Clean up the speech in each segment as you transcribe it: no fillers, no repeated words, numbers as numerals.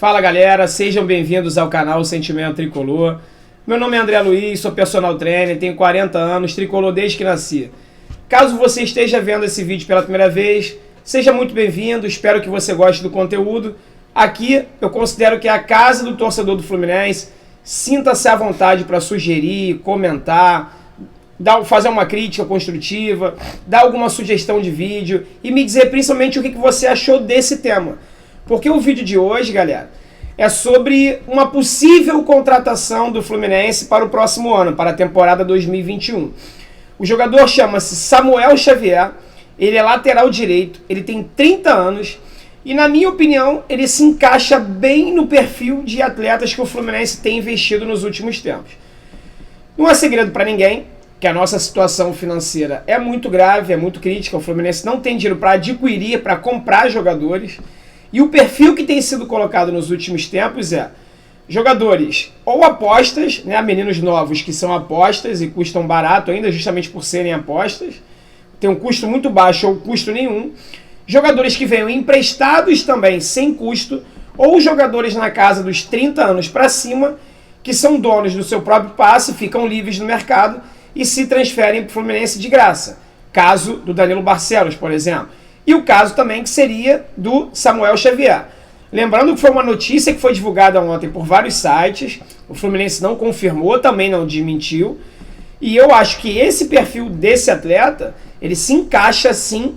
Fala galera, sejam bem-vindos ao canal Sentimento Tricolor. Meu nome é André Luiz, sou personal trainer, tenho 40 anos, tricolor desde que nasci. Caso você esteja vendo esse vídeo pela primeira vez, seja muito bem-vindo, espero que você goste do conteúdo. Aqui eu considero que é a casa do torcedor do Fluminense. Sinta-se à vontade para sugerir, comentar, fazer uma crítica construtiva, dar alguma sugestão de vídeo e me dizer principalmente o que você achou desse tema. Porque o vídeo de hoje, galera, é sobre uma possível contratação do Fluminense para o próximo ano, para a temporada 2021. O jogador chama-se Samuel Xavier, ele é lateral direito, ele tem 30 anos e, na minha opinião, ele se encaixa bem no perfil de atletas que o Fluminense tem investido nos últimos tempos. Não é segredo para ninguém que a nossa situação financeira é muito grave, é muito crítica. O Fluminense não tem dinheiro para adquirir, para comprar jogadores. E o perfil que tem sido colocado nos últimos tempos é jogadores ou apostas, né, meninos novos que são apostas e custam barato ainda, justamente por serem apostas. Tem um custo muito baixo ou custo nenhum. Jogadores que venham emprestados também sem custo, ou jogadores na casa dos 30 anos para cima, que são donos do seu próprio passe, ficam livres no mercado e se transferem para o Fluminense de graça. Caso do Danilo Barcelos, por exemplo. E o caso também que seria do Samuel Xavier. Lembrando que foi uma notícia que foi divulgada ontem por vários sites, o Fluminense não confirmou, também não desmentiu, e eu acho que esse perfil desse atleta, ele se encaixa sim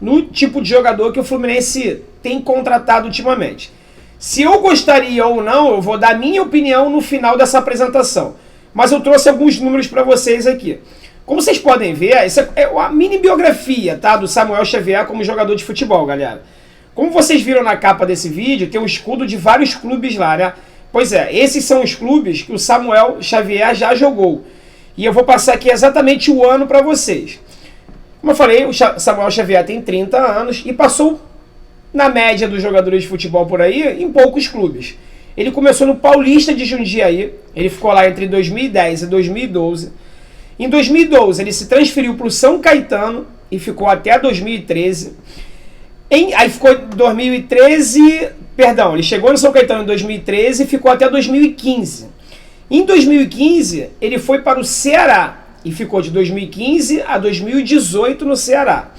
no tipo de jogador que o Fluminense tem contratado ultimamente. Se eu gostaria ou não, eu vou dar minha opinião no final dessa apresentação, mas eu trouxe alguns números para vocês aqui. Como vocês podem ver, essa é a mini biografia, tá, do Samuel Xavier como jogador de futebol, galera. Como vocês viram na capa desse vídeo, tem um escudo de vários clubes lá, né? Pois é, esses são os clubes que o Samuel Xavier já jogou. E eu vou passar aqui exatamente o ano para vocês. Como eu falei, o Samuel Xavier tem 30 anos e passou, na média dos jogadores de futebol por aí, em poucos clubes. Ele começou no Paulista de Jundiaí, ele ficou lá entre 2010 e 2012. Em 2012, ele se transferiu para o São Caetano e ficou até 2013. Aí ficou em 2013, perdão, ele chegou no São Caetano em 2013 e ficou até 2015. Em 2015, ele foi para o Ceará e ficou de 2015 a 2018 no Ceará.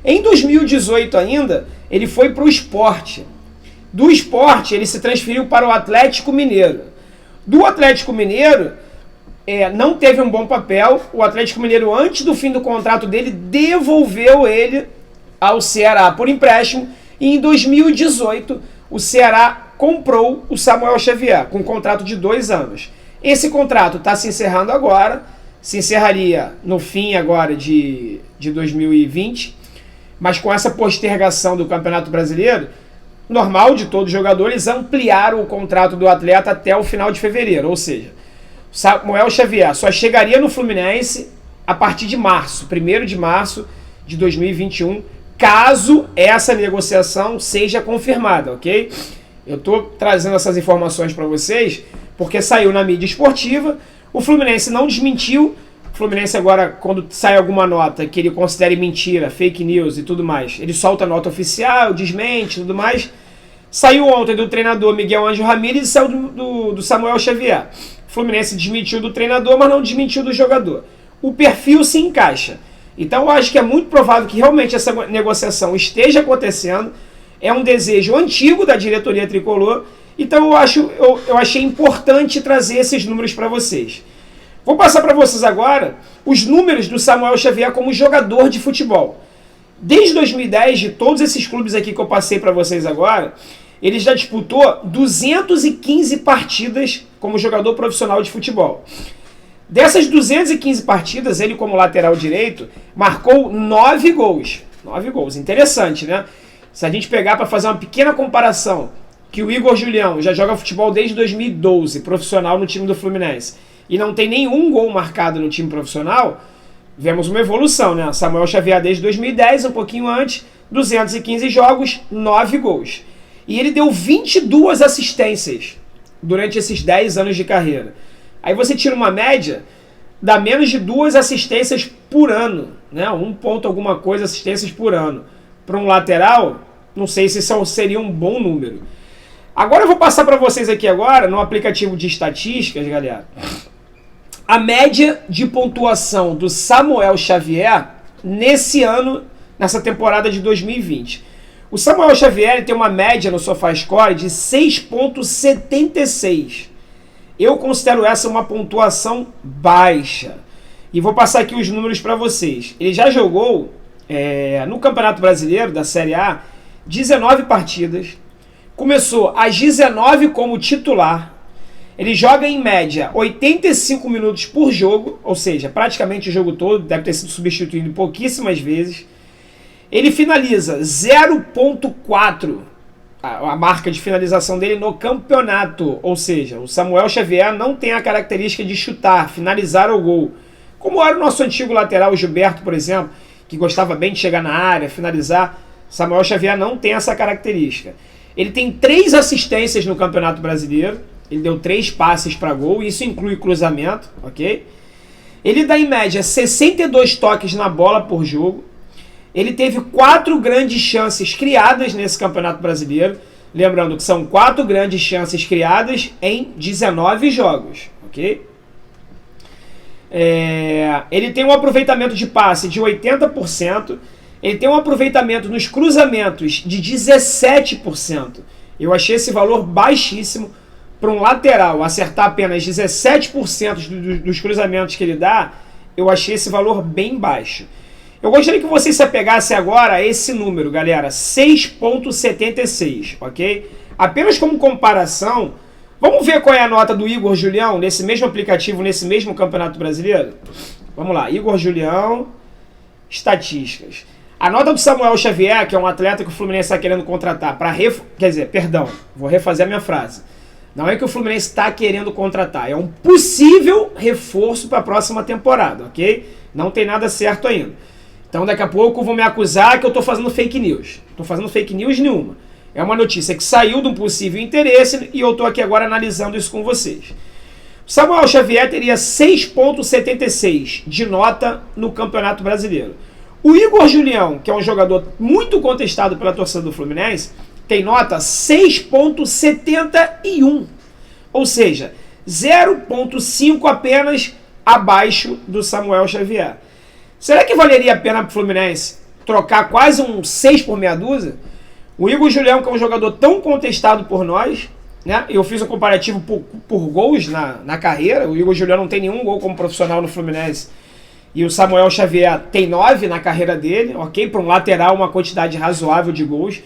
Em 2018 ainda, ele foi para o Sport. Do Sport, ele se transferiu para o Atlético Mineiro. Do Atlético Mineiro, não teve um bom papel. O Atlético Mineiro, antes do fim do contrato dele, devolveu ele ao Ceará por empréstimo. E em 2018, o Ceará comprou o Samuel Xavier, com um contrato de 2 anos. Esse contrato está se encerrando agora, se encerraria no fim agora de 2020, mas com essa postergação do Campeonato Brasileiro, normal de todos os jogadores, ampliaram o contrato do atleta até o final de fevereiro, ou seja, Samuel Xavier só chegaria no Fluminense a partir de março, 1º de março de 2021, caso essa negociação seja confirmada, ok? Eu estou trazendo essas informações para vocês porque saiu na mídia esportiva, o Fluminense não desmentiu. O Fluminense agora, quando sai alguma nota que ele considere mentira, fake news e tudo mais, ele solta a nota oficial, desmente e tudo mais. Saiu ontem do treinador Miguel Ângelo Ramírez e saiu do Samuel Xavier. O Fluminense desmentiu do treinador, mas não desmentiu do jogador. O perfil se encaixa. Então eu acho que é muito provável que realmente essa negociação esteja acontecendo. É um desejo antigo da diretoria tricolor. Então eu achei importante trazer esses números para vocês. Vou passar para vocês agora os números do Samuel Xavier como jogador de futebol. Desde 2010, de todos esses clubes aqui que eu passei para vocês agora, ele já disputou 215 partidas como jogador profissional de futebol. Dessas 215 partidas, ele como lateral direito, marcou 9 gols. 9 gols, interessante, né? Se a gente pegar para fazer uma pequena comparação, que o Igor Julião já joga futebol desde 2012, profissional no time do Fluminense, e não tem nenhum gol marcado no time profissional, vemos uma evolução, né? Samuel Xavier desde 2010, um pouquinho antes, 215 jogos, 9 gols. E ele deu 22 assistências durante esses 10 anos de carreira. Aí você tira uma média, dá menos de 2 assistências por ano, né? 1 ponto alguma coisa assistências por ano. Para um lateral, não sei se isso seria um bom número. Agora eu vou passar para vocês aqui agora, no aplicativo de estatísticas, galera, a média de pontuação do Samuel Xavier nesse ano, nessa temporada de 2020. O Samuel Xavier tem uma média no SofaScore de 6,76. Eu considero essa uma pontuação baixa. E vou passar aqui os números para vocês. Ele já jogou no Campeonato Brasileiro da Série A 19 partidas. Começou às 19 como titular. Ele joga em média 85 minutos por jogo, ou seja, praticamente o jogo todo, deve ter sido substituído pouquíssimas vezes. Ele finaliza 0,4, a marca de finalização dele no campeonato, ou seja, o Samuel Xavier não tem a característica de chutar, finalizar o gol, como era o nosso antigo lateral, o Gilberto, por exemplo, que gostava bem de chegar na área, finalizar. Samuel Xavier não tem essa característica. Ele tem 3 assistências no Campeonato Brasileiro. Ele deu 3 passes para gol, isso inclui cruzamento, ok? Ele dá em média 62 toques na bola por jogo. Ele teve 4 grandes chances criadas nesse Campeonato Brasileiro. Lembrando que são 4 grandes chances criadas em 19 jogos, ok? Ele tem um aproveitamento de passe de 80%. Ele tem um aproveitamento nos cruzamentos de 17%. Eu achei esse valor baixíssimo para um lateral. Acertar apenas 17% dos cruzamentos que ele dá, eu achei esse valor bem baixo. Eu gostaria que vocês se apegassem agora a esse número, galera, 6,76, ok? Apenas como comparação, vamos ver qual é a nota do Igor Julião nesse mesmo aplicativo, nesse mesmo Campeonato Brasileiro? Vamos lá, Igor Julião, estatísticas. A nota do Samuel Xavier, que é um atleta que o Fluminense está querendo contratar para vou refazer a minha frase. Não é que o Fluminense está querendo contratar, é um possível reforço para a próxima temporada, ok? Não tem nada certo ainda. Então daqui a pouco vão me acusar que eu estou fazendo fake news. Não estou fazendo fake news nenhuma. É uma notícia que saiu de um possível interesse e eu estou aqui agora analisando isso com vocês. Samuel Xavier teria 6,76 de nota no Campeonato Brasileiro. O Igor Julião, que é um jogador muito contestado pela torcida do Fluminense, tem nota 6,71. Ou seja, 0,5 apenas abaixo do Samuel Xavier. Será que valeria a pena para o Fluminense trocar quase um 6 por meia dúzia? O Igor Julião, que é um jogador tão contestado por nós, né? Eu fiz um comparativo por gols na carreira. O Igor Julião não tem nenhum gol como profissional no Fluminense. E o Samuel Xavier tem 9 na carreira dele, ok? Para um lateral, uma quantidade razoável de gols.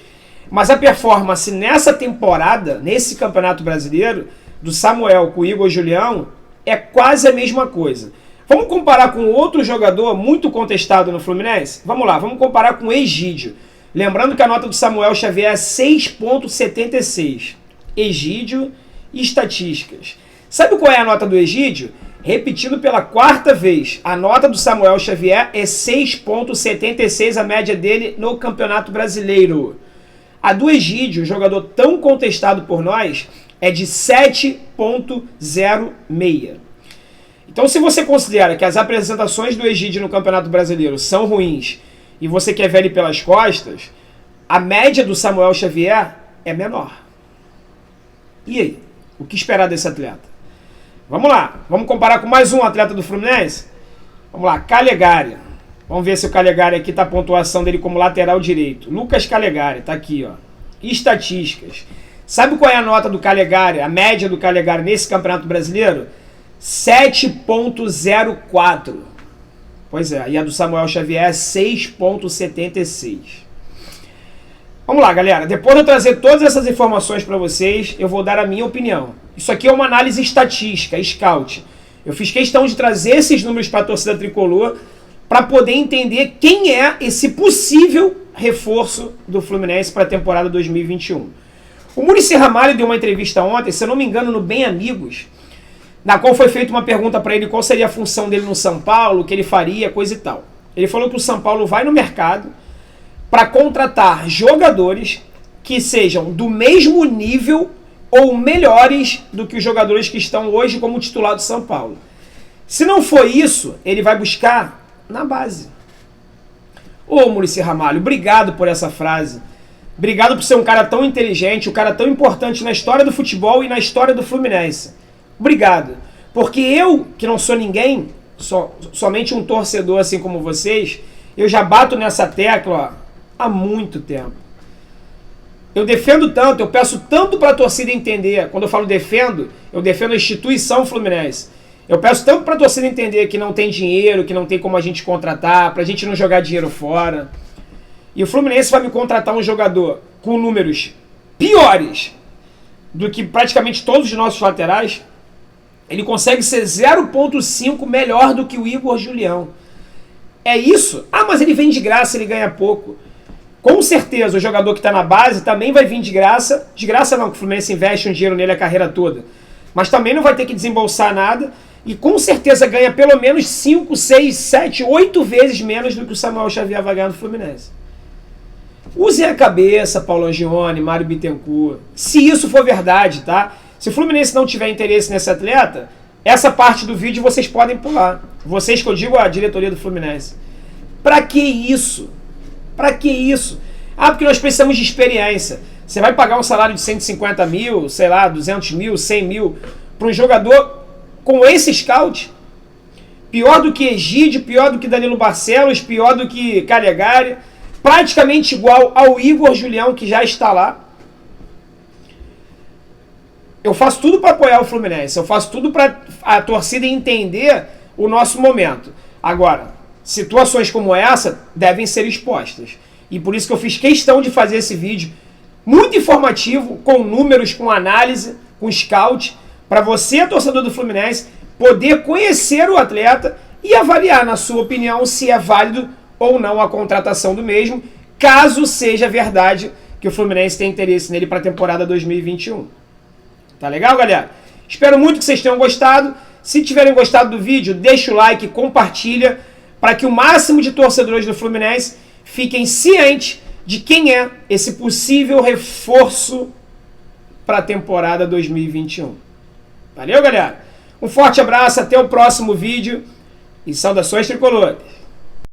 Mas a performance nessa temporada, nesse Campeonato Brasileiro, do Samuel com o Igor Julião, é quase a mesma coisa. Vamos comparar com outro jogador muito contestado no Fluminense? Vamos lá, vamos comparar com o Egídio. Lembrando que a nota do Samuel Xavier é 6,76. Egídio e estatísticas. Sabe qual é a nota do Egídio? Repetindo pela 4ª vez, a nota do Samuel Xavier é 6,76, a média dele no Campeonato Brasileiro. A do Egídio, jogador tão contestado por nós, é de 7,06. Então, se você considera que as apresentações do Egídio no Campeonato Brasileiro são ruins e você quer ver ele pelas costas, a média do Samuel Xavier é menor. E aí? O que esperar desse atleta? Vamos lá, vamos comparar com mais um atleta do Fluminense? Vamos lá, Calegari. Vamos ver se o Calegari aqui está a pontuação dele como lateral direito. Lucas Calegari, está aqui, ó. Estatísticas. Sabe qual é a nota do Calegari, a média do Calegari nesse Campeonato Brasileiro? 7,04. Pois é, e a do Samuel Xavier é 6,76. Vamos lá, galera. Depois de eu trazer todas essas informações para vocês, eu vou dar a minha opinião. Isso aqui é uma análise estatística, scout. Eu fiz questão de trazer esses números para a torcida tricolor para poder entender quem é esse possível reforço do Fluminense para a temporada 2021. O Muricy Ramalho deu uma entrevista ontem, se eu não me engano, no Bem Amigos, na qual foi feita uma pergunta para ele qual seria a função dele no São Paulo, o que ele faria, coisa e tal. Ele falou que o São Paulo vai no mercado para contratar jogadores que sejam do mesmo nível ou melhores do que os jogadores que estão hoje como titular do São Paulo. Se não for isso, ele vai buscar na base. Ô Muricy Ramalho, obrigado por essa frase. Obrigado por ser um cara tão inteligente, um cara tão importante na história do futebol e na história do Fluminense. Obrigado. Porque eu, que não sou ninguém, somente um torcedor assim como vocês, eu já bato nessa tecla há muito tempo. Eu defendo tanto, eu peço tanto para a torcida entender. Quando eu falo defendo, eu defendo a instituição Fluminense. Eu peço tanto para a torcida entender que não tem dinheiro, que não tem como a gente contratar, para a gente não jogar dinheiro fora. E o Fluminense vai me contratar um jogador com números piores do que praticamente todos os nossos laterais. Ele consegue ser 0,5 melhor do que o Igor Julião. É isso? Ah, mas ele vem de graça, ele ganha pouco. Com certeza o jogador que está na base também vai vir de graça. De graça não, que o Fluminense investe um dinheiro nele a carreira toda. Mas também não vai ter que desembolsar nada. E com certeza ganha pelo menos 5, 6, 7, 8 vezes menos do que o Samuel Xavier vai ganhar no Fluminense. Usem a cabeça, Paulo Angione, Mário Bittencourt. Se isso for verdade, tá? Se o Fluminense não tiver interesse nesse atleta, essa parte do vídeo vocês podem pular. Vocês que eu digo, a diretoria do Fluminense. Pra que isso? Pra que isso? Ah, porque nós precisamos de experiência. Você vai pagar um salário de 150 mil, sei lá, 200 mil, 100 mil, para um jogador com esse scout? Pior do que Egídio, pior do que Danilo Barcelos, pior do que Calegari, praticamente igual ao Igor Julião, que já está lá. Eu faço tudo para apoiar o Fluminense, eu faço tudo para a torcida entender o nosso momento. Agora, situações como essa devem ser expostas. E por isso que eu fiz questão de fazer esse vídeo muito informativo, com números, com análise, com scout, para você, torcedor do Fluminense, poder conhecer o atleta e avaliar, na sua opinião, se é válido ou não a contratação do mesmo, caso seja verdade que o Fluminense tem interesse nele para a temporada 2021. Tá legal, galera? Espero muito que vocês tenham gostado. Se tiverem gostado do vídeo, deixa o like, compartilha, para que o máximo de torcedores do Fluminense fiquem cientes de quem é esse possível reforço para a temporada 2021. Valeu, galera? Um forte abraço, até o próximo vídeo e saudações tricolores!